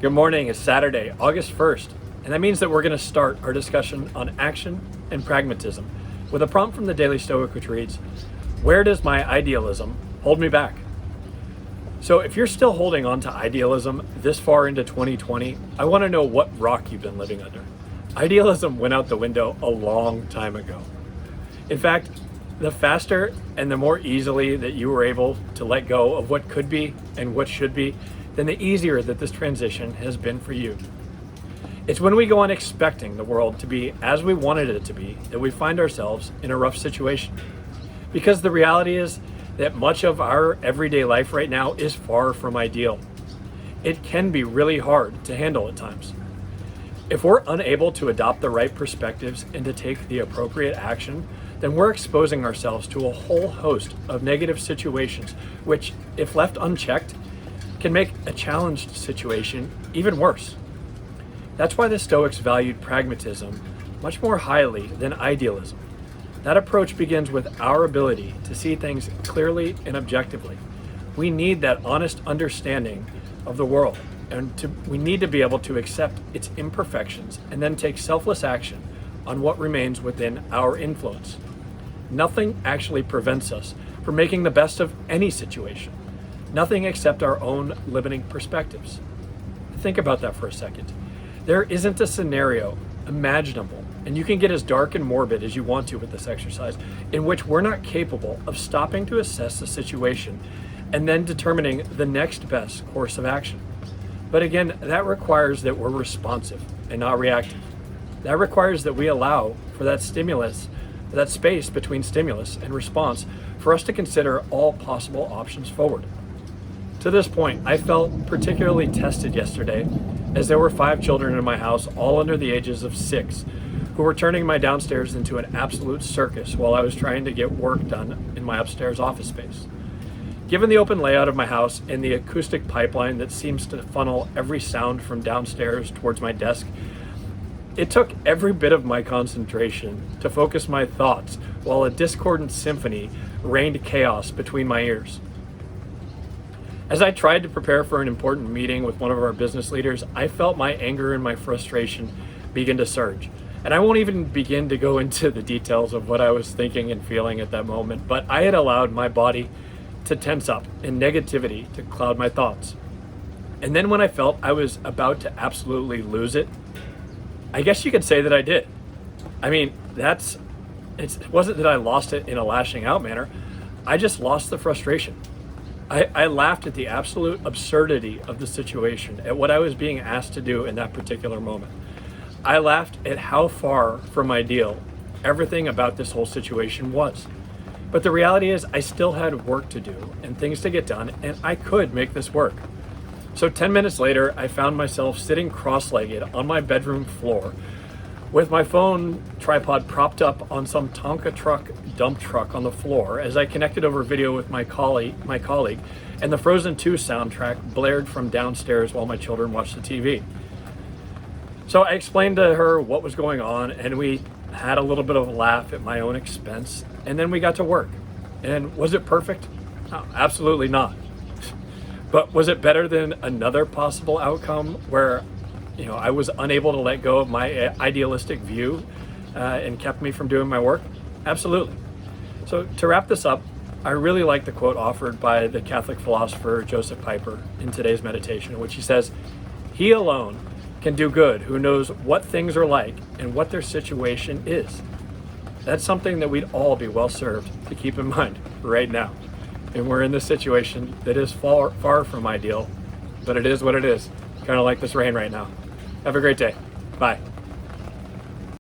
Good morning. It's Saturday, August 1st, and that means that we're going to start our discussion on action and pragmatism with a prompt from the Daily Stoic, which reads, "Where does my idealism hold me back?" So if you're still holding on to idealism this far into 2020, I want to know what rock you've been living under. Idealism went out the window a long time ago. In fact, the faster and the more easily that you were able to let go of what could be and what should be, then the easier that this transition has been for you. It's when we go on expecting the world to be as we wanted it to be that we find ourselves in a rough situation. Because the reality is that much of our everyday life right now is far from ideal. It can be really hard to handle at times. If we're unable to adopt the right perspectives and to take the appropriate action, then we're exposing ourselves to a whole host of negative situations, which, if left unchecked, can make a challenged situation even worse. That's why the Stoics valued pragmatism much more highly than idealism. That approach begins with our ability to see things clearly and objectively. We need that honest understanding of the world, and we need to be able to accept its imperfections and then take selfless action on what remains within our influence. Nothing actually prevents us from making the best of any situation. Nothing except our own limiting perspectives. Think about that for a second. There isn't a scenario imaginable, and you can get as dark and morbid as you want to with this exercise, in which we're not capable of stopping to assess the situation and then determining the next best course of action. But again, that requires that we're responsive and not reactive. That requires that we allow for that stimulus, that space between stimulus and response, for us to consider all possible options forward. To this point, I felt particularly tested yesterday, as there were 5 children in my house, all under the ages of 6, who were turning my downstairs into an absolute circus while I was trying to get work done in my upstairs office space. Given the open layout of my house and the acoustic pipeline that seems to funnel every sound from downstairs towards my desk, it took every bit of my concentration to focus my thoughts while a discordant symphony rained chaos between my ears. As I tried to prepare for an important meeting with one of our business leaders, I felt my anger and my frustration begin to surge. And I won't even begin to go into the details of what I was thinking and feeling at that moment, but I had allowed my body to tense up and negativity to cloud my thoughts. And then when I felt I was about to absolutely lose it, I guess you could say that I did. I mean, it wasn't that I lost it in a lashing out manner. I just lost the frustration. I laughed at the absolute absurdity of the situation, at what I was being asked to do in that particular moment. I laughed at how far from ideal everything about this whole situation was. But the reality is I still had work to do and things to get done, and I could make this work. So 10 minutes later, I found myself sitting cross-legged on my bedroom floor with my phone tripod propped up on some Tonka truck dump truck on the floor as I connected over video with my colleague, and the Frozen 2 soundtrack blared from downstairs while my children watched the TV. So I explained to her what was going on, and we had a little bit of a laugh at my own expense, and then we got to work. And was it perfect? No, absolutely not. But was it better than another possible outcome where I was unable to let go of my idealistic view and kept me from doing my work? Absolutely. So to wrap this up, I really like the quote offered by the Catholic philosopher Joseph Piper in today's meditation, in which he says, "He alone can do good who knows what things are like and what their situation is." That's something that we'd all be well served to keep in mind right now. And we're in this situation that is far, far from ideal, but it is what it is. Kind of like this rain right now. Have a great day. Bye.